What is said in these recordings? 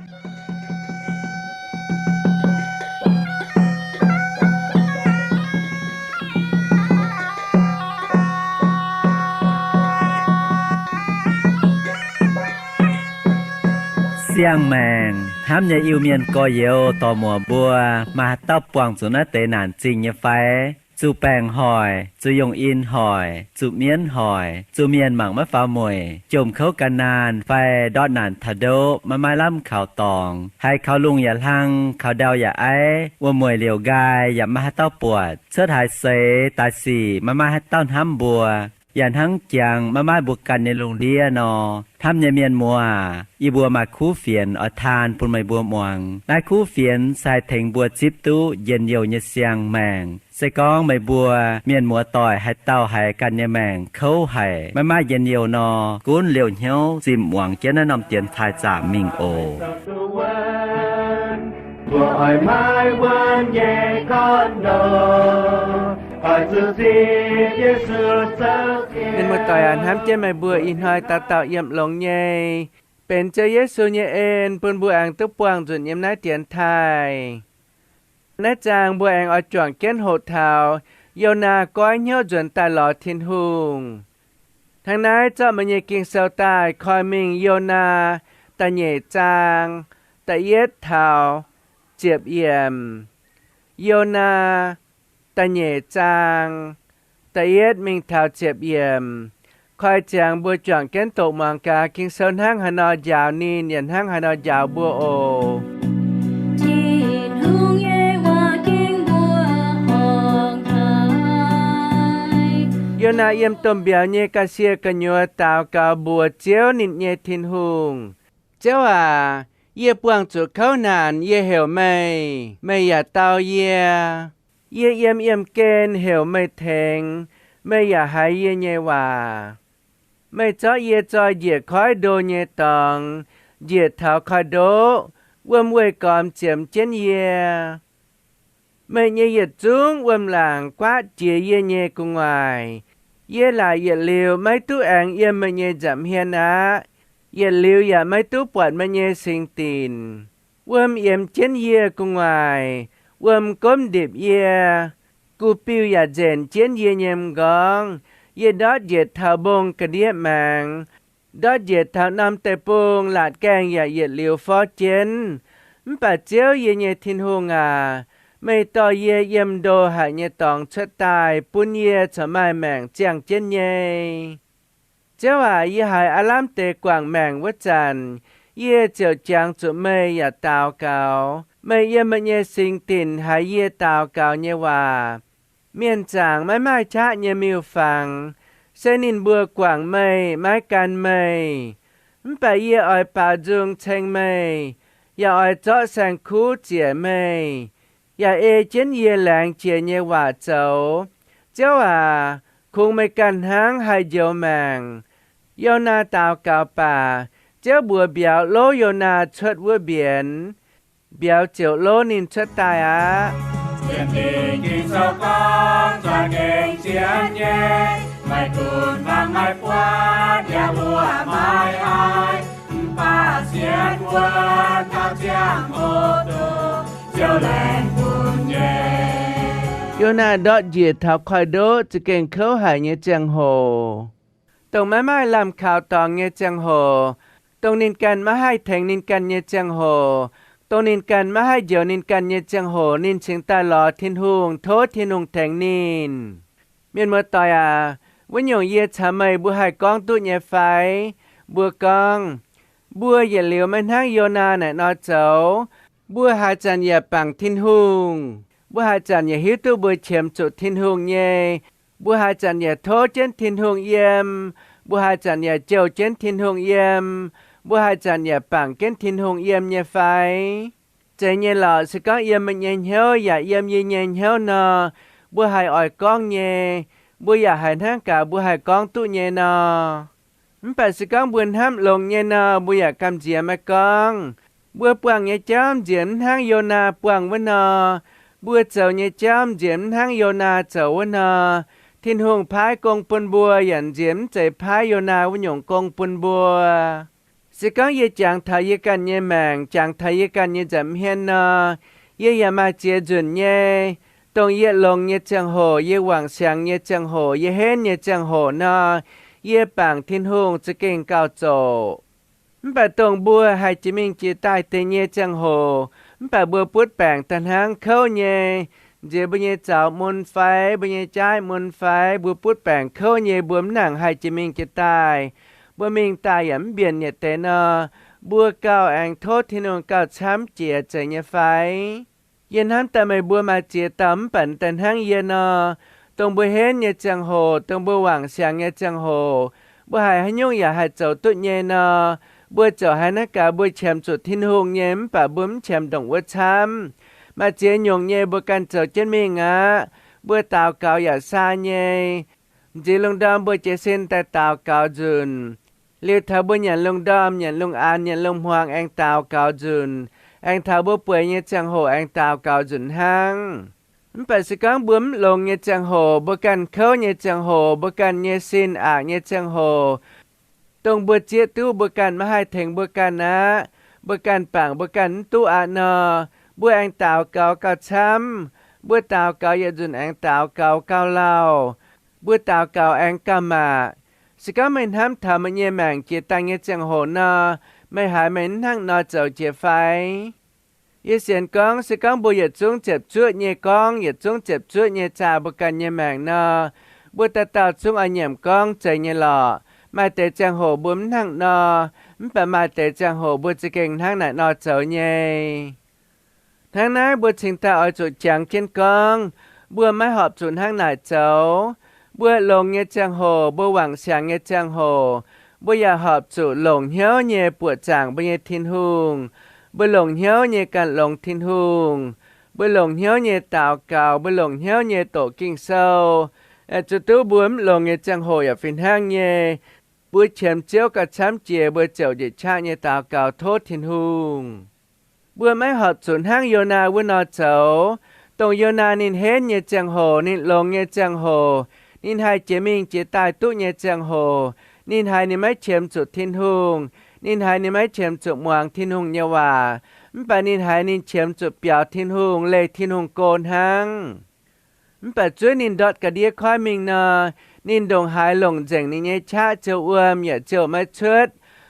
เสียงแมงห้ามอย่าอิวเมียนก็เยวต่อหมัวบัวมาตบปวงสุนัขเตนานจริงอย่าไฟจูแปงหอยจูยงอินหอยจูเมียนหอยจูเมียนหมังมะฟ้ามวยจมเข้ากันนานไฟดอดนานทะโดมาล่ำข่าวตองให้เขาลุงอย่าลังเขาเดาอย่าไอว่ามวยเหลียวกายอย่ามาให้เต้าปวดเสื้อถ่ายเสตาสีมาให้เต้าห้ำบัวอย่าทั้งเจียงมาบุกกันในโรงเรียนนอทำเมียนมัวอีบัวมาคู่เฟียนอทานปุ่นไม่บัวมวงนายคู่เฟียนใส่เถงบัวจิบตู้เย็นเยียวเยเสียงแมงใส่กองไม่บัวเมียนมัวต่อยให้เต้าให้กันเยแมงเขาให้มาเย็นเยียวนอกุ้นเหลียวเหี้ยวจิมหวังเจ้านำเตียนทายจ่ามิงโอบัวอ้อยไม้วันเย่ก้อนโดnên một tòa án hám chế mày bùa in hơi ta tạo yếm lòng nhê bên chơi Giêsu nhé en bùn bùa ăn tức quang dùn yếm nái tiền thai nái chàng bùa ăn ở chuồng kiến hộ thảo Yona coi nhớ dùn ta lọ thiên hùng thằng nái cho mà nhẹ kinh sâu tai coi mình Yona ta nhẹ chàng ta yết thảo chiệp yếm Yona ta nhẹ chàng ta yết mình thảo chiệp yếm coi chàng bùa chọn kiến tổ mạng cả kinh sơn hang hà nội dạo nín nhận hang hà nội dạo bùa ồ Yona yếm tôm béo nhẹ ca xia ca nhua tạo ca bùa chéo nín nhẹ thiên hùng chéo à yê buông chủ khâu nàn yê hiểu mày à tao yê yếm kên hiểu mày thèn mày à hay yê nhẹ hòa mày cho yê cho yê khói đô nhẹ tòng yê thảo khói đô quâm quê còm chiếm chén yê mày nhẹ yê trúng quâm làng quá chìa yê nhẹ cùng ngoài yê là yê liều mấy tú ăn yê mày nhẹ giảm hiền á yê liều yà mấy tú bọt mày nhẹ sinh tin quâm yếm chén yê cùng ngoài quâm cốm điệp yê cú piu yà dền chén yê nhèm gong yê đót yê thảo bông cả điệp mạng đót yê thảo nam tê bông lạt kèng yà yê liều phó chén bà chéo yê nhẹ thiên hùng à mày tò yê yếm đô hạ nhẹ tòng chất tài bún yê cho mai mạng chàng chén nhê chéo à yê hài alam tê quảng mạng vất chàn yê chiều chàng chủ mây yà tào cao mày yê mà nhẹ sinh tình hãy yê tào cao nhẹ hòa miền chàng mãi chá nhẹ miêu phẳng sẽ nín bùa quảng mây mãi can mây bà yê ỏi bà dương chênh mây yà ỏi chó sang khu chìa mây yà ê chén yê làng chìa nhẹ hòa cháu cháu à khung mây can háng hai dấu màng Yona tào cao bà cháu bùa béo lô Yona chốt vua biển béo chiều lô nín chốt tài á Chuyện tình kinh sâu con cho kênh chiến nhé mày cùn vang mai qua nhà bùa mai ai bà xiên quân cao chiang ô tô chiều lên buồn nhé Yona đọt diệt thảo khỏi đô chỉ kênh khấu hải nhé chàng hồ tổng mãi làm khảo tòng nhé chàng hồ tổng nín can má hai thành nín can nhé chàng hồ tổng nín can má hai diệu nín can nhé chàng hồ nín chừng ta lọ thiên hùng thốt thiên hùng thành nín miền mơ tòi à với nhung yê chả mây bùa hai con tụ nhé phái bùa con bùa yê liều men hang Yona nè nó cháu bùa hai chàn yê bằng thiên hùng bùa hai chàn yê hiếu tu bùa chiếm trụ thiên hùng nhé bùa hai chàn yê thốt trên thiên hùng yêm bùa hai chàn yê chiều trên thiên hùng yêm bùa hai chàn yê bằng trên thiên hùng yêm nhé phái chạy nhé lọ sẽ có yêm mà nhé hiếu yà yêm yê nhé hiếu nọ bùa hai ỏi con nhé bùa yà hai tháng cả bùa hai con tụ nhé nọ bà sẽ có buồn hám lồng nhé nọ bùa yà cầm dìa mà con bùa buông nhé chóm diễm tháng Yona buông với nọ bùa chầu nhé chóm diễm tháng Yona chầu với nọ thiên hùng phái công bùn bùa dặn diễm chạy phái Yona với nhung công bùn bùa sẽ có ye chẳng thấy ye can ye màng chẳng thấy ye can ye dẫm hiên nơ ye ya ma chia dùn ye tông ye long ye chẳng hồ ye hoàng sáng ye chẳng hồ ye hên ye chẳng hồ nơ ye bảng thiên hùng sẽ kinh cao trổ bà tông bùa hai chí minh chia tai tê ye chẳng hồ bà bùa bút bảng tàn hang khâu ye dễ bùa ye chảo môn phái bùa ye trái môn phái bùa bút bảng khâu ye bùa nặng hai chí minh chia tai bùa mình tai ẩm biển ye tê nơ bùa cao anh thốt thiên hùng cao chám chia chạy ye phái yên hắn ta mày bùa mà chia tấm bẩn tàn hang ye nơ tông bùa hên ye chẳng hồ tông bùa hoàng sáng ye chẳng hồ bùa hai nhung ya hai chậu tụi ye nơ bùa chậu hai nát cả bùa chém chuột thiên hùng nhém và bướm chém đồng bùa chám mà chế nhung nhé bùa can chậu trên mình á bùa tàu cao ya xa nhé dì lông đom bùa chế xin tay tàu cao dùn liêu thảo bùa nhận lông đom nhận lông an nhận lông hoàng anh tàu cao dùn anh thảo bùa bùa nhé chẳng hồ anh tàu cao dùn hang bà sẽ có bướm lông nhé chẳng hồ bùa can khâu nhé chẳng hồ bùa can nhé xin nhé chẳng hồ tông bùa chia tu bùa can mà hai thành bùa can á bùa can bảng bùa can tu nờ bùa anh tàu cao cao chăm bùa tàu cao ya dùn anh tàu cao cao lao bùa tàu cao anh cao mà sẽ có mình ham thầm mà nhẹ mảng chia tăng nhé chẳng hồ nờ mày hãy mình hăng nọ chậu chia phái ye xiên con sẽ có bùa yết chung chẹp chuột nhẹ con yết chung chẹp chuột nhẹ trà bùa can nhẹ mảng nờ bùa ta tàu chung anh nhảm con chạy nhẹ lọ mai tế chẳng hồ bướm thằng nọ bà mai tế chẳng hồ bùa chỉ kinh thằng này nọ chậu nhé thằng này bùa chính ta ở chỗ chẳng trên con bùa mai họp chuột thằng này chậu bùa lồng nhé chẳng hồ bùa hoàng sáng nhé chẳng hồ bùa ya họp chuột lồng hiếu nhé bùa chẳng bùa nhé thiên hùng bùa lồng hiếu nhé cạn lồng thiên hùng bùa lồng hiếu nhé tạo cào bùa lồng hiếu nhé tổ kinh sâu chỗ tú bướm lồng nhé chẳng hồ ở phiên hang nhé bữa chém chiếu cả chám chìa bữa chậu để cha nhé tạo cào thốt thiên hùng bữa máy hợp chuẩn hang Yona bữa nọ chậu tông Yona nín hết nhé chẳng hồ nín lồng nhé chẳng hồ nín hai chế mình chế tài tụ nhé chẳng hồ nín hai nín máy chém chuột thiên hùng nín hai nín máy chém chuột muang thiên hùng nhé hòa bà nín hai nín chém chuột biểu thiên hùng lê thiên hùng côn hang bà chúa nín đọt cả đĩa khoai mình nè nín đồng hai lồng dành nín nhé cha châu ya châu mai chuốt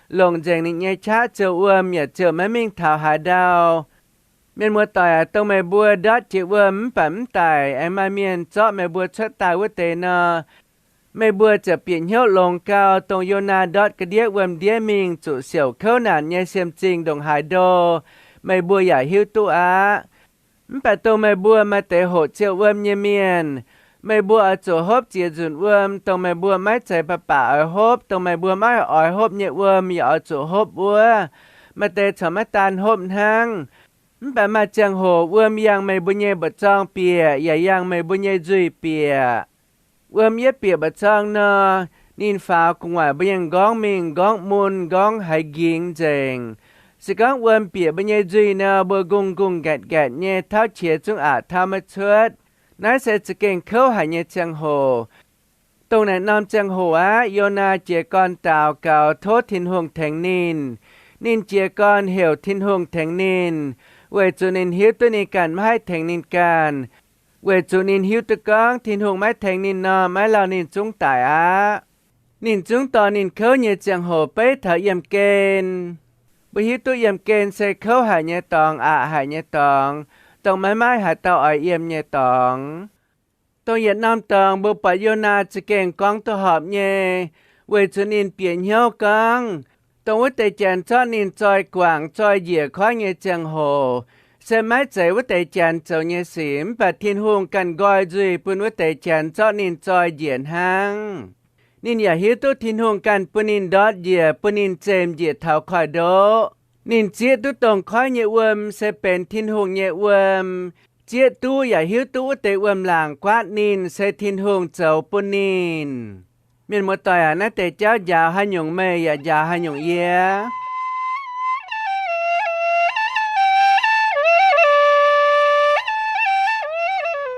lồng dành nín nhé cha châu ya châu mai mình thảo hà đào miền mùa tỏi tông mày bùa đọt chịu bấm tài em mai miền chọ mày bùa chuốt tài quốc tế nè mày bùaจะเปลี่ยนเหี้ยวลงcaoตรงโยนาดอดกระเดียเดียมิงจุเสี่ยวเข้าหนานnhé xemจริงดงหายโดmày bùaอย่าหิ้วตัวbà tô mày bùa mà tế hộ triệu nhé miền mày bùa ở chỗ hốp chia dùn tông mày bùa mái chạy bà ở hốp tông mày bùa mái ở hốp nhẹ ya ở chỗ hốp bùa mà tế cho mái tan hốp hang bà mà chẳng hồ yang mày bùa nhẹ bật trong bìa yang mày bùa nhẹ duy bìa nhẹ bìa bật trong nơ nín pháo cùng ngoài bùa yang gong mình gong môn gong hay giếng dành sẽ có bìa bùa nhẹ duy nơ bùa gung gạt nhẹ tháo chia chung tháo mà chuốt nói sẽ chỉ kinh khâu hải nhé chẳng hồ tông này nam chẳng hồ Yona chia con tàu cào thốt thiên hùng thành nín chia con hiểu thiên hùng thành nín về chủ nín hiếu tôi nín cản mãi thành nín cản về chủ nín hiếu tôi con thiên hùng mãi thành nín nọ mãi lao nín chúng tải nín chúng tỏ nín khâu nhé chẳng hồ bấy thở yếm kênh bởi hiếu tôi yếm kênh sẽ khâu hải nhé tòng hải nhé tòng tông mãi hải tàu ở yếm nhé tòng tông Việt Nam tòng bộ bà Yona chỉ kèn con tổ hợp nhé về cho nên biển hiếu con tông với tài chàng cho nên trôi quảng trôi dịa khó nhé chẳng hồ sẽ mãi chạy với tài chàng châu nhé xím và thiên hùng cần gọi duy bùn với tài chàng cho nên trôi diện hang nênอย่าhiếu tốt thiên hùng cần bùn nên đót dịa bùn nên chêm dịa thảo khỏi đố nín chia tu tông khói nhẹ sẽเป็นทินหงnhẹเจียตู้อย่าหิวตู้เตหลังกวาดนินsẽทินหงเจ้าปุ่นนินเมียนหมดต่อยนะแต่เจ้ายาวให้หยงเมย์ยาวให้หยงเยี่ย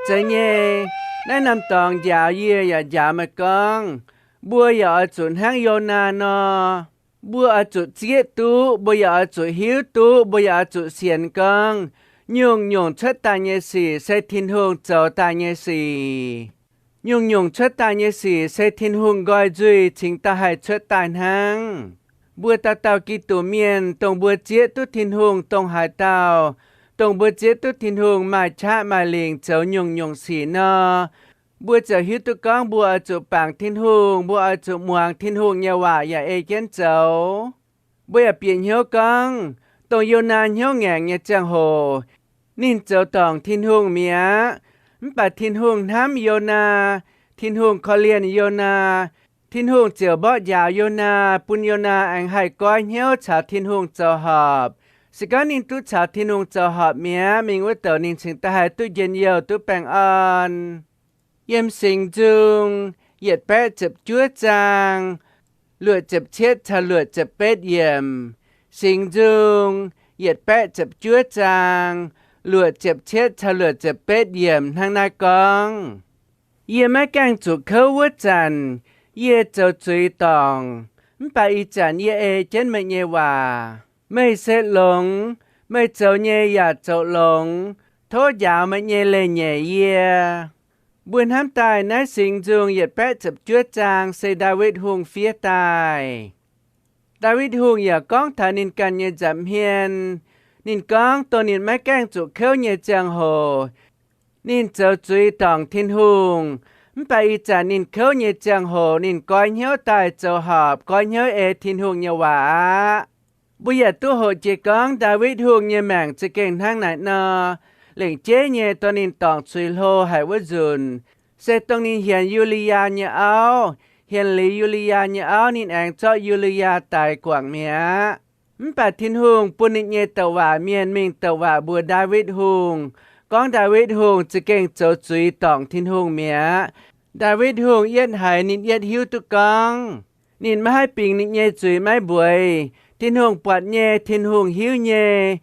ใจเย่แนะนำตองยาวเยี่ยยาวมากองบัวอย่าจุนห้างโยนานอ bùa ở chỗ chiết tu bùa ở chỗ hiếu tu bùa ở chỗ xiên căng nhung chất ta nhé xì sẽ thiên hương cháu ta nhé xì nhung chất ta nhé xì sẽ thiên hương gọi duy chính ta hãy chất tài hăng bùa ta tàu kỳ tổ miền tổng bùa chiết tu thiên hương tổng hải tàu tổng bùa chiết tu thiên hương mà cha mà liền cháu nhung xì nơ bùa chờ hiếu tu con bùa ở chỗ bảng thiên hương bùa ở chỗ muang thiên hương nhà hòa nhà ê kiến cháu bùa ở biển hiếu con tổng yêu nan hiếu ngàn nhà trang hồ nín cháu tổng thiên hương mía bà thiên hương thám yêu na thiên hương khó liên yêu na thiên hương chiều bó dạo yêu na bún yêu na anh hay coi hiếu trả thiên hương cháu hợp sự có nín tu trả thiên hương cháu hợp mía mình với tờ nín sinh ta hay tu dân yêu tu bèng ơn yếm sinh dung yết bé chụp chúa trang lụa chụp chết cha lụa chụp bết yếm sinh dung yết bé chụp chúa trang lụa chụp chết cha lụa chụp bết yếm thang na con yếm mấy càng chủ khâu vớt chăn yết châu truy tòng bà y chăn yết ê chân mẹ nhẹ hòa mây sẽ lông mây châu nhẹ ya châu lông thô dạo mẹ nhẹ lê nhẹ yết buồn hám tài nái sinh dương yết bé chụp chúa trang xây David hùng phía tài. David hùng ya con thả nín can nhẹ giảm hiền. Nín con tổ nín máy cang chủ khâu nhẹ trang hồ. Nín châu truy tòng thiên hùng. Bà y chả nín khâu nhẹ trang hồ nín coi nhớ tài châu hợp coi nhớ ê thiên hùng nhà quả. Bây giờ tu hộ chế con David hùng nhẹ mạng chế kênh thang này nọ. Lệnh chế nhẹ toàn nín tòng truy lô hay vất dùn. Sẽ toàn nín hiền Yulia nhà áo. Hiền lý Yulia nhà áo nín ảnh cho Yulia tại quảng mía. Bà thiên hùng bùn nín nhẹ tàu vả miền mình tàu vả bùa David hùng. Con David hùng chế kênh châu truy tòng thiên hùng mía. David hùng yết hải nín yết hiếu tu con. Nín mà hai bình nín nhẹ truy mái bùi. Thiên hùng bọt nhẹ thiên hùng hiếu nhẹ.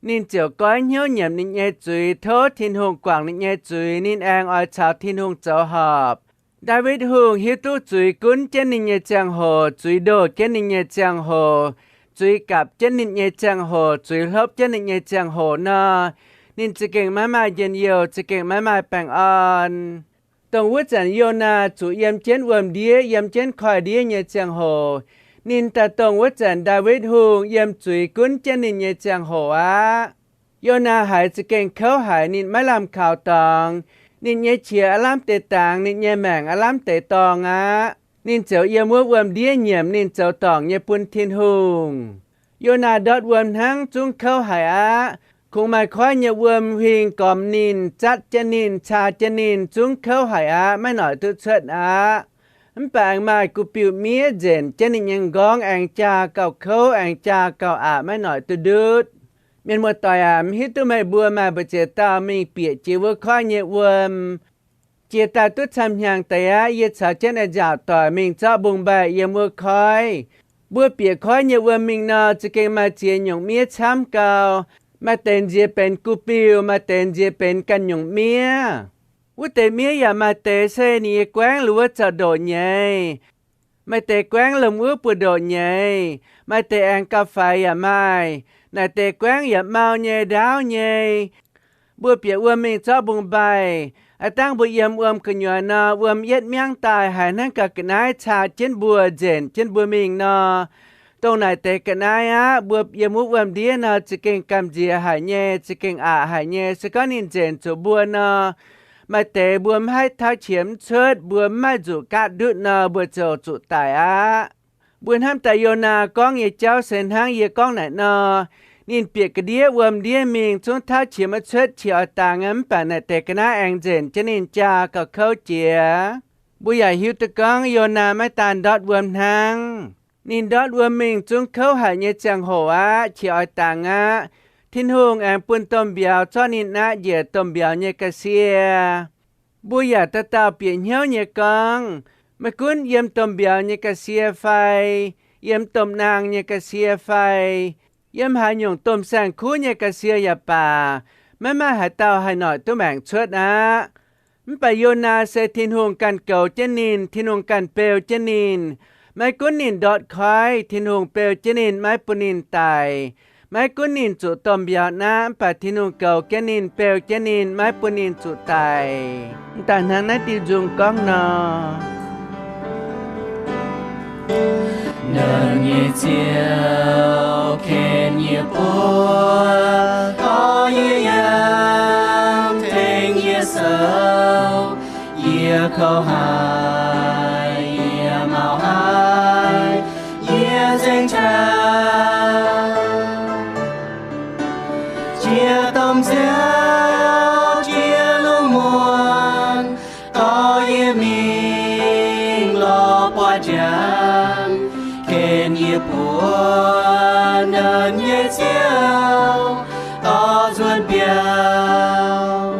Nín chiều coi nhớ nhầm nín nhẹ chuối thốt thiên hùng quảng nín nhẹ chuối nín an oi chào thiên hùng cháu hợp. David hùng hiếu tu chuối cún chân nín nhẹ trang hồ chuối đồ chân nín nhẹ trang hồ chuối cặp chân nín nhẹ trang hồ chuối hấp chân nín nhẹ trang hồ nọ. Nín chỉ kênh mãi mãi dân yêu chỉ kênh mãi mãi bằng ơn. Tổng vứt chẳng yêu na chủ yếm chén uồm đĩa yếm chén khỏi đĩa nhẹ trang hồ. Nín ta tổng vất chẳng David hùng yếm chuối cún chân nín nhẹ trang hồ á. Yona hải chỉ kênh khâu hải nín máy làm khảo tòng. Nín nhẹ chia làm tệ tàng nín nhẹ mảng làm tệ tòng á. Nín cháu yếm vớt uồm đĩa nhiễm nín cháu tòng nhẹ bún thiên hùng. Yona đọt uồm hăng chung khâu hải á. Cũng mà khói nhẹ uồm huynh còm nín chát chân nín cha chân nín chung khâu hải á. Mới nói tự xuất á. Bạn mai cụ biểu mía dền chân nín nhang gong anh cha cào khâu anh cha cào ạ mới nói tự đứt. Mình một tòa hít tu mày bùa mà bà chế tao mình bịa chế vô khói nhẹ uồm. Chế ta tốt xăm nhang tay á yết xá chân ở dạo tòa mình cho bùng bà yếm vô khói. Bùa bịa khói nhẹ uồm mình nọ chứ kênh mà chế nhung mía chám cao. Mà tên dê bên cụ biểu mà tên dê bên căn nhung mía. Út tế mía ya mà tế xe nì quán lúa cho đồ nhây. Mà tế quán lồng ướp bùa đồ nhây. Mà tế ăn cà phê ya mai. Nà tế quán ya mau nhây đáo nhây. Bùa bịa uôm mình cho bùng bài. À tăng bùa yếm uôm cơ nhòa nọ. Uôm yết miang tài hải năng cả cái nái chà trên bùa dền trên bùa mình nọ. Tông này tế cái nái á. Bùa yếm uôm đĩa nọ. Chỉ kênh cầm dìa hải nhê. Chỉ kênh ạ hải nhê. Sẽ có nín dền chỗ bùa nọ. Mà tế bùa hai thao chiếm chớt. Bùa mai dụ cát đứt nọ. Bùa chỗ trụ tài á. Bùa ham tài yô nà. Con yê cháu sen hang yê con này nọ. Nín biệt cái đĩa uôm đĩa mình chúng thao chiếm chớt. Chỉ ở tà ngắm bà này tế cái nái anh dền. Cho nên cha có khâu chìa. Bùa yà hiếu tư con yô nà mai tàn đọt uôm hang. Nín đọt uôm mình chúng khâu hải nhé chàng hổ á. Chỉ ở tà ngá. Thiên hùng anh bún tôm biao cho nín á dễ tôm biao nhé cà xìa. Bùa yà ta tao biển hiếu nhé con. Mà cún yếm tôm biao nhé cà xìa phai. Yếm tôm nàng nhé cà xìa phai. Yếm hai nhung tôm sang khu nhé cà xìa yà bà. Mà hai tao hai nói tôi mạng chuột á. Bà yô na sẽ thiên hùng căn cầu chân nín. Thiên hùng căn bèo chân nín. mai cún nín đọt khói thiên hùng bèo chế nín mai bù nín tài mai cún nín chủ tòm biểu nám bà thiên hùng cầu chế nín bèo chế nín mai bù nín chủ tài tàn hàng nát tiêu dùng con nò nâng nhẹ chiều khen nhẹ bùa có nhẹ yang thanh nhẹ sâu nhẹ khâu hai nhẹ màu hai nhẹ danh trao chia tâm gieo chia lung muôn có nhẹ mình lo qua chàng khen nhẹ bùa nâng nhẹ chiều có ruột biao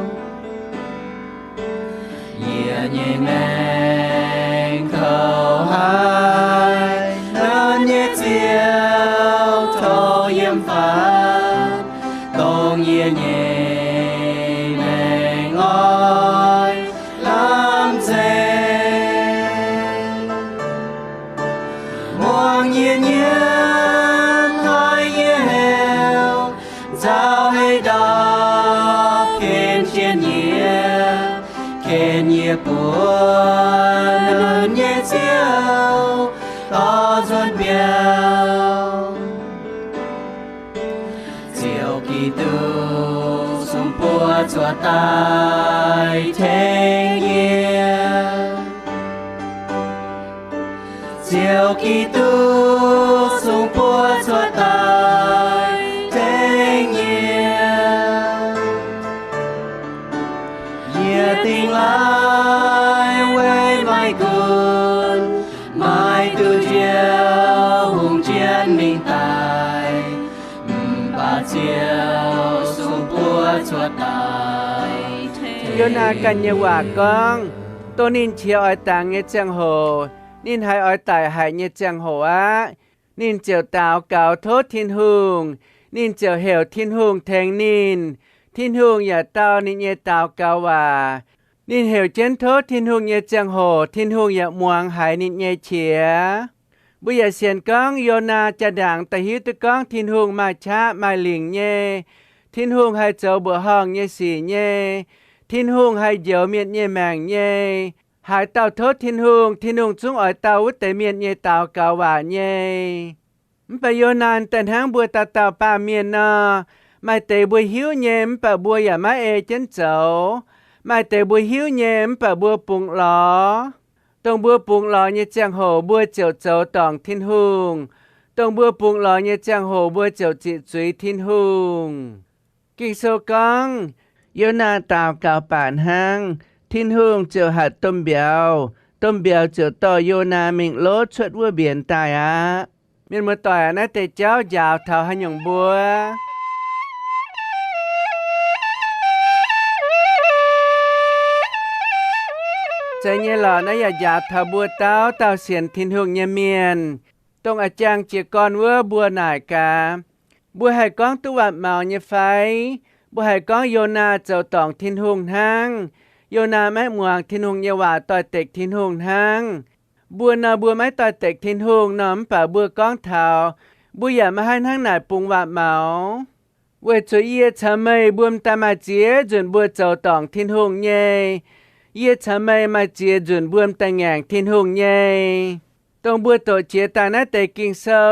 nhẹ nhẹ men khâu hai nâng nhẹ chiều thâu yếm phá công nhẹ nhẹ men ngói làm dễ muang nhiên nhiên hai yêu giao hay đọc khen nhẹ buồn hơn nhẹ chiều to ruột biao chiều kỳ tu sung bùa chùa tai thế nhiên chiều kỳ tu sung bùa chùa tai thế nhiên nhẹ tình lai quê mai cơn mai từ chiều hùng chiến minh tài bà chiều sung bùa chùa tai Yonaกันยว่าก้องตัวนินเชียวอ้อยต่างเงจังโหนินหายอ้อยตายหายเงจังโหอะนินเจียวตาวเก่าโทษทินหุงนินเจียวเหวทินหุงแทงนินทินหุงอย่าเต้านินเงตาวเก่าว่านินเหวเจนโทษทินหุงเงจังโหทินหุงอย่ามวงหายนินเงเฉียบุอย่าเสียนก้องโยนาจะด่างแต่หิวตะก้องทินหุงมาช้ามาหลิงเงทินหุงให้เจ้าบัวห้องเงสีเงthiên hùng hay dấu miệng nhẹ màng nhẹ hai tàu thốt thiên hùng chúng ở tàu út tế miệng nhẹ tàu cao quả nhẹ bây giờ nàn tận hàng bùa tàu ba miệng nọ mai tế bùa hiếu nhẹ bà bùa giả má ê chân cháu mai tế bùa hiếu nhẹ bà bùa bụng ló tông bùa bụng ló như chàng hồ bùa chiều cháu tòng thiên hùng tông bùa bụng ló như chàng hồ bùa chiều trị chuối thiên hùng kinh sâu con yêu na tàu cào bản hang thiên hương chiều hạt tôm béo chiều to yêu na mình lốt xuất vua biển tài á mình một tỏi na tê cháu giàu thảo hai nhung bùaใจเนี่ยหล่อนะอย่าหยาบทาบัวเต้าเสียนทินหงเยเมียนตรงอาจารย์เจียกรเวอบัวหน่ายกาบัวให้ก้องตัวเมาเนี่ยไฟบัวให้ก้องโยนาเจ้าตองทินหงหังโยนาแม่หมวงทินหงเยว่าต่อยเต็กทินหงหังบัวนาบัวไม้ต่อยเต็กทินหงน้ำป่าบัวก้องเท้าบัวอย่ามาให้ทั้งหน่ายปุงว่าเมาเวชเยี่ยทำไมบัวตามาเจียจนบัวเจ้าตองทินหงเย่เยี่ยทำไมมาเจียจนบัวแต่งแงงทินหงเย่ต้องบัวโตเจียตาหน้าแต่กิ่งเศร้า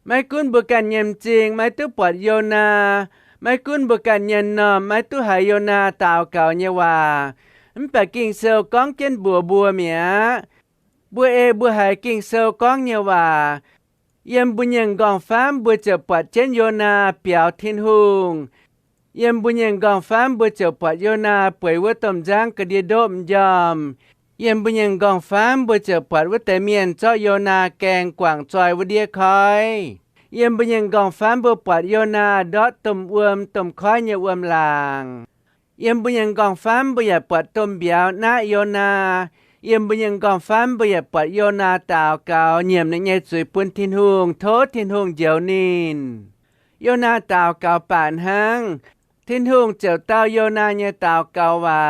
ไม่กุ้นบัวกันเยี่ยมจริงไม่ตู้ปวดโยนาไม่กุ้นบัวกันเย็นนอมไม่ตู้หายโยนาตาวเก่าเนี่ยว่ามันไปกิ่งเศร้าก้องเจนบัวเมียบัวบัวหายกิ่งเศร้าก้องเนี่ยว่าเยี่ยมบุญยังกองฟ้ามบัวจะปวดเจนโยนาเปียวทินหงเยี่ยมบุญยังกองฟ้ามบัวจะปวดโยนาป่วยว่าต้มจางกระเดียดมยอมเยี่ยมบุญยังกองฟ้ามบัวจะปวดว่าแต่เมียนเจ้าโยนาแกงกว่างจอยว่าเดียคอยเยี่ยมบุญยังกองฟ้ามบัวปวดโยนาดอต้มต้มคอยเนี่ยลางเยี่ยมบุญยังกองฟ้ามบัวอย่าปวดต้มเบียวนาโยนาเยี่ยมบุญยังกองฟ้ามบัวอย่าปวดโยนาตาวเก่าเยี่ยมในเงยสุยปุ่นทินหงโทษทินหงเจียวนินโยนาตาวเก่าป่านหังทินหงเจียวเต้าโยนาเนี่ยตาวเก่าว่า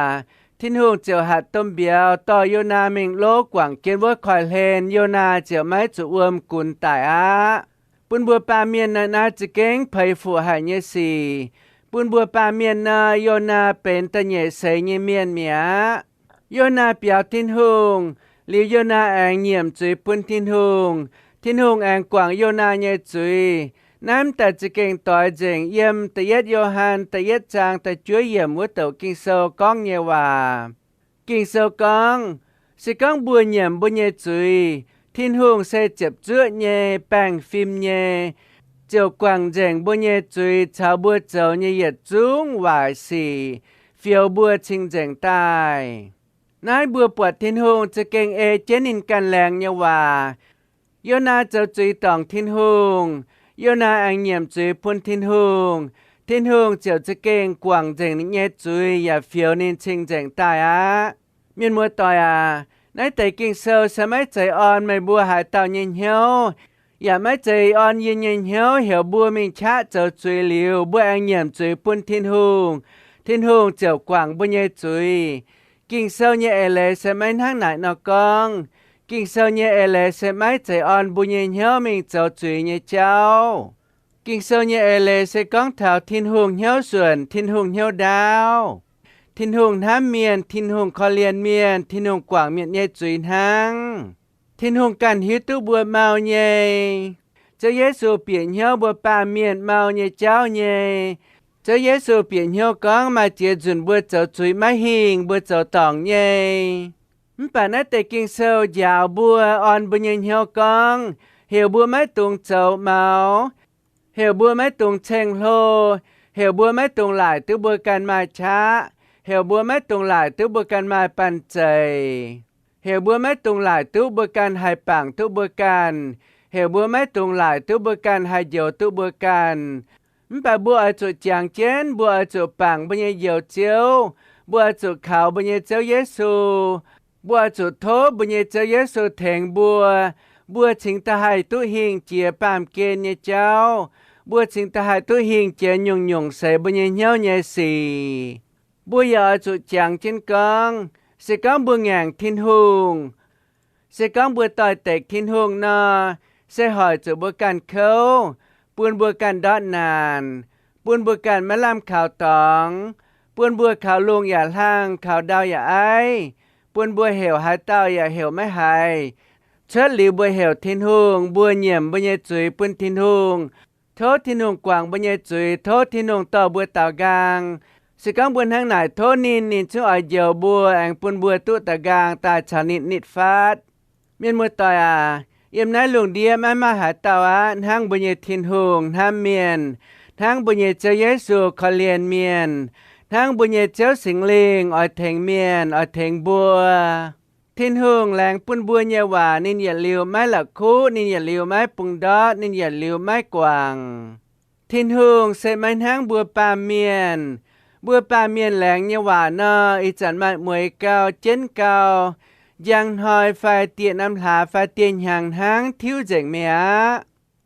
Thiên hùng chiều hạt tôm biểu tỏ Yona mình lô quảng kiến vô khỏi lên Yona chiều mấy chủ cùn tại á. Bún bùa ba miền na chỉ kén phải phụ hại như gì. Bún bùa ba miền na Yona bên ta nhẹ xây như miền mía. Yona biểu thiên hùng, liu Yona anh nhiệm chuối bún thiên hùng anh quảng Yona nhẹ chuối. Nam ta chỉ kén tỏi dành yếm ta yết Yohan ta yết trang ta chúa yếm của tàu kinh sâu con nhẹ hòa. Kinh sâu con, sẽ con bùa nhiệm bùa nhẹ chuối. Thiên hùng sẽ chụp chữa nhẹ bằng phim nhẹ. Chiều quảng dành bùa nhẹ chuối cháu bùa cháu nhẹ yết trung hoài xì. Phiêu bùa chinh dành tai. Nái bùa bọt thiên hùng chỉ kén chế nín can làng nhẹ hòa. Yona cháu chuối tòng thiên hùng. Yona anh nhiệm chuối phun thiên hùng chiều chỉ kén quảng dành nhẹ chuối và phiêu nín chinh dành tai á. Miền mùa tỏi à. Nãy tại kinh sâu sẽ mấy chạy on mày bùa hải tàu nhìn hiếu. Dạ mấy chạy on nhìn hiếu hiểu bùa mình chát cho chuối liều bùa anh nhầm chuối bún thiên hùng. Thiên hùng chậu quảng bùa nhé chuối. Kinh sâu nhé lệ sẽ mấy tháng nãy nó con. Kinh sâu nhé lệ sẽ mấy chạy on bùa nhìn hiếu mình chậu chuối nhé cháu. Kinh sâu nhé lệ sẽ con thảo thiên hùng hiếu xuân, thiên hùng hiếu đào. Thiên hùng thám miền, thiên hùng khó liền miền, thiên hùng quảng miền nhé chuối hăng. Thiên hùng cần hiếu tu bùa màu nhé. Cho Giê-xu biển hiếu bùa ba miền màu nhé cháu nhé. Cho Giê-xu biển hiếu con mà chia dùn bùa cháu chuối máy hình, bùa cháu tỏng nhé. Bà nát tê kinh sâu dạo bùa on bùa nhìn hiếu con. Hiểu bùa máy tung cháu màu. Hiểu bùa máy tung chênh lô. Hiểu bùa máy tung lại tu bùa cần mai chá. Hiểu bùa mấy tung lại tu bùa can mai pan chạy. Hiểu bùa mấy tung lại tu bùa can hai bảng tu bùa can. Hiểu bùa mấy tung lại tu bùa can hai dầu tu bùa can. Bà bùa ở chỗ chàng chén, bùa ở chỗ bảng bao nhiêu dầu chiếu. Bùa ở chỗ khảo bao nhiêu cháu Giê-xu. Bùa ở chỗ thố bao nhiêu cháu Giê-xu thèn bùa. Bùa chính ta hai tu hình chìa bàm kên như cháu. Bùa chính ta hai tu hình chìa nhung nhung xây bao nhiêu nhau nhé xì. Bùa giờ chủ chẳng trên con, sẽ có bùa ngàn thiên hùng. Sẽ có bùa tỏi tệch thiên hùng nọ, sẽ hỏi chủ bùa càn khâu, buôn bùa càn đọt nàn, buôn bùa càn mà làm khảo tỏng, buôn bùa khảo luông giả lang, khảo đau giả ai, buôn bùa hiểu hai tao giả hiểu mấy hai. Chết liu bùa hiểu thiên hùng, bùa nhiệm bùa nhé chuối buôn thiên hùng, thốt thiên hùng quảng bùa nhé chuối, thốt thiên hùng tỏ bùa tàu gang. Sự con buồn hàng này thô nín chú ở dầu bùa anh buồn bùa tụ tà gang ta chả nịt phát. Miền mùa tỏi à, em nói luồng điềm ai mà hả tàu á, hàng bùa nhẹ thiên hùng, ham miền, hàng bùa nhẹ cháu Giê-xu khó liền miền, hàng bùa nhẹ cháu sinh linh ở thành miền, ở thành bùa. Thiên hùng làng buồn bùa nhẹ hòa nên nhẹ liều mái là khú, nên nhẹ liều mái bùng đót, nên nhẹ liều mái quảng. Thiên hùng sẽ mái hàng bùa ba miền. Bùa ba miền làng như hòa nơ, ý chẳng mạnh mùi cao, chến cao. Giang hỏi phải tiện âm hạ phải tiền hàng tháng thiếu dành mẹ.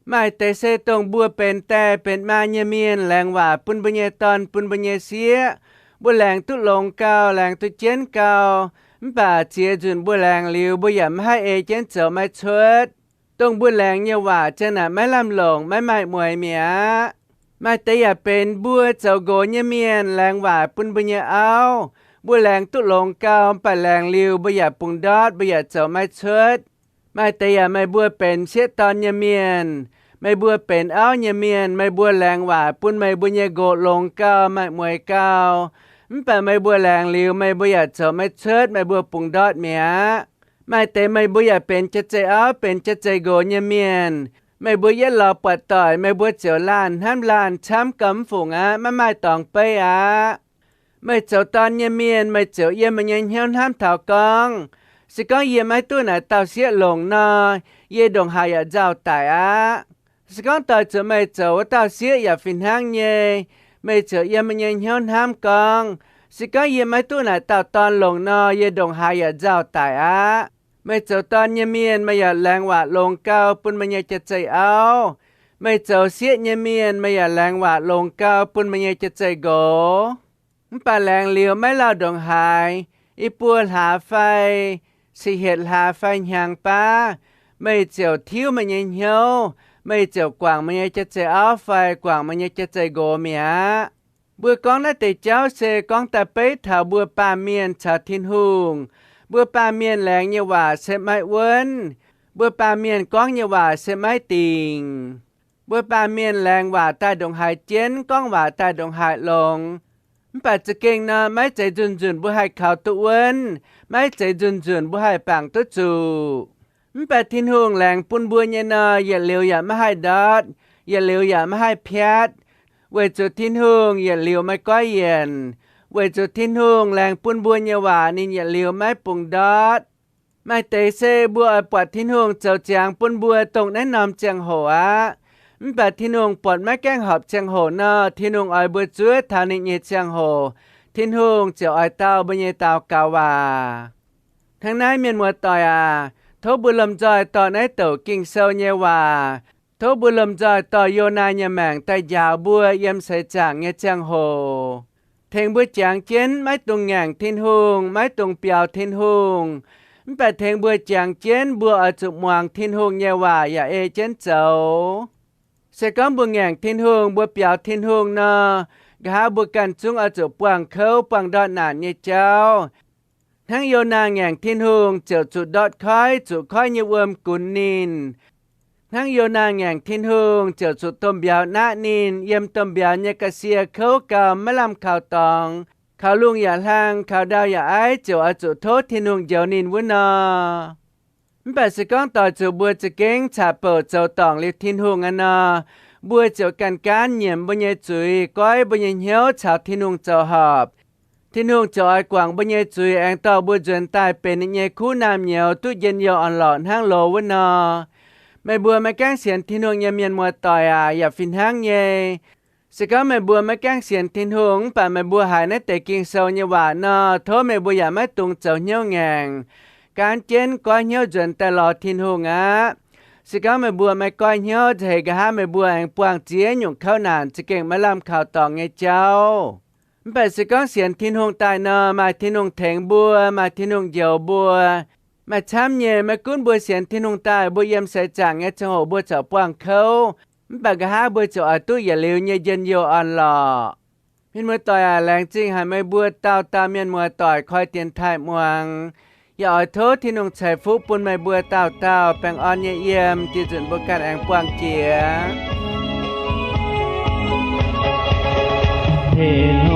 Mai tế xe tông bùa bền tè bền ma như miền làng hòa bùn bùa nhẹ tòn bùn bùa nhẹ xía. Bùa làng tút lông cao, làng tút chến cao. Bà chia dùn bùa làng liu bùa yểm hai ê chén chở mai chuốt. Tông bùa làng như hòa chân à mấy làm lồng mấy mại mùi mẹ. Mai tế à bên bùa cháu gỗ như miền làng hòa bùn bùa nhẹ áo. Bùa làng tút lông cao bà làng liu bùa yả bùn đót bùa yả cháu mai chuốt. Mai tế à mai bùa bên xếp tòn như miền. Mai bùa bên áo như miền. Mai bùa làng hòa bùn mai bùa nhẹ gỗ lông cao mai mùi cao. Bà mai bùa làng liu mai bùa yả cháu mai chuốt mai bùa bùn đót mẹ. Mai tế mai bùa yả bên chất chạy áo bên chất chạy gỗ như miền. Mày bữa yết lọ bọt tỏi, mày bữa chiều lan, ham lan, chám cấm phùng á, mà mai tòng bê á. Mày chiều toàn như miền, mày chiều yên mà nhanh hiên ham thảo con. Sẽ có yên mấy tuổi này tao xế lồng nọ, yên đồng hài ở giàu tải á. Sẽ có tỏi chiều mày chiều tao xế ở phìn hang nhê, mày chiều yên mà nhanh hiên ham con. Sẽ có yên mấy tuổi này tao toàn lồng nọ, yên đồng hài ở giàu tải á. Mày cháu toàn như miền, mày ở làng hòa lông cao, bùn mày nhẹ chất chạy áo. Mày cháu xiết như miền, mày ở làng hòa lông cao, bùn mày nhẹ chất chạy gỗ. Bà làng liều mấy lao đồng hài, อีปัวหาไฟสิเหตุหาไฟหางป้าไม่เจียวทิ้วมันยังเหี่ยวไม่เจียวกว่างมันยังจะใจเอาไฟกว่างมันยังจะใจโกเมียบัวกองน่าแต่เจ้าเซกองแต่ไปถาบัวป่าเมียนชาทินหุงบัวป่าเมียนแหลงเยาว่าเสไม่เวินบัวป่าเมียนก้องเยาว่าเสไม่ติงบัวป่าเมียนแหลงว่าใต้ดงหายเจนก้องว่าใต้ดงหายลงปัจจะเก่งนะไม่ใจจุนบัวให้ข่าวตัวเวินไม่ใจจุนบัวให้ปังตัวจูปัจทินหุงแหลงปุ่นบัวเยนอย่าเลี้ยวอย่าไม่ให้ดอดอย่าเลี้ยวอย่าไม่ให้เพียดเวจุดทินหุงอย่าเลี้ยวไม่ก้อยเย็นเวจุดทินหุงแหลงปุ่นบัวเยาว่านี่อย่าเลี้ยวไม่ปุ่งดอดไม่เตเซบัวปอดทินหุงเจ้าจางปุ่นบัวตรงแนะนำเจียงหัวปัดทินหุงปอดไม่แกล้งหอบเจียงหัวเนอทินหุงอ้อยบัวจ้วยทานิเยเจียงหัวทินหุงเจ้าอ้อยเต้าบัญญัติเต้ากาวาทางนั้นเมียนมัวต่อยทบุลมจอยต่อในเต่ากิ่งเซลเยว่าทบุลมจอยต่อโยนายแมงแต่ยาวบัวเยี่ยมใส่จางเงเจียงโหเทงบัวจางเจนไม่ตรงแง่งทินหุงไม่ตรงเปียวทินหุงแต่เทงบัวจางเจนบัวอจุมวางทินหุงเยว่าอย่าเอเจนเจ้าเสก้อนบัวแง่งทินหุงบัวเปียวทินหุงเนอกะหาบัวกันจุงอจุปวางเขาปวางดอดหนานเยเจ้าทั้งโยนาแง่งทินหุงเจ้าจุดดอดค่อยจุดค่อยเยเวิมกุนนินทั้งโยนาแง่งทินหุงเจ้าจุดต้มเบียวนานินเยี่ยมต้มเบียวเนกเสียเขากำมะลำข่าวตองข่าวลุงอย่าล่างข่าวดาวอย่าไอเจ้าอจุโทษทินหุงเจียวนินวุนอแบบสก้องต่อเจ้าบัวจะเก่งชาเปิดเจ้าตองเล็กทินหุงอันนอบัวเจ้ากันการเหยี่ยมบุญยจุยก้อยบุญยเหี่ยวชาวทินหุงเจ้าหอบทินหุงเจ้าไอกวางบุญยจุยแองต่อบัวจนตายเป็นเยคู่น้ำเหนียวตู้เย็นเยาอ่อนหลอนห้างโลวุนอไม่บัวไม่แกล้งเสียนทินหุงเมียนมัวต่อยอย่าฟินห้างเยสก้องไม่บัวไม่แกล้งเสียนทินหุงป่าไม่บัวหายในแต่กิ่งเซาเยว่าเนอโทษไม่บัวอย่าไม่ตุงเจ้าเหี่ยวแงงการเจนก้อยเหี่ยวจนแต่หลอดทินหุงสก้องไม่บัวไม่ก้อยเหี่ยวจะให้กะหาไม่บัวแองปวงเจียหยุ่งเข้านานจะเก่งมาลำข่าวต่อไงเจ้าแบบสก้องเสียนทินหุงตายเนอมาทินหุงแทงบัวมาทินหุงเหี่ยวบัวมาช้ำเย่มากุ้นบัวเสียนทินหุงตายบัวเยี่ยมใส่จางเงจังโหบัวเจ้าปวงเขาแบบกะหาบัวเจ้าตู้อย่าเลี้ยวเย็นเยียวอ่อนหล่อเมียนมัวต่อยแรงจริงให้ไม่บัวเต้าตาเมียนมัวต่อยคอยเตียนท้ายมวงอย่าอ่อยโทษที่นุ่งใช้ฟุปุ่นไม่บัวเต้าแปลงอ่อนเยี่ยมที่จุนบุกันแองปวงเจีย เห็น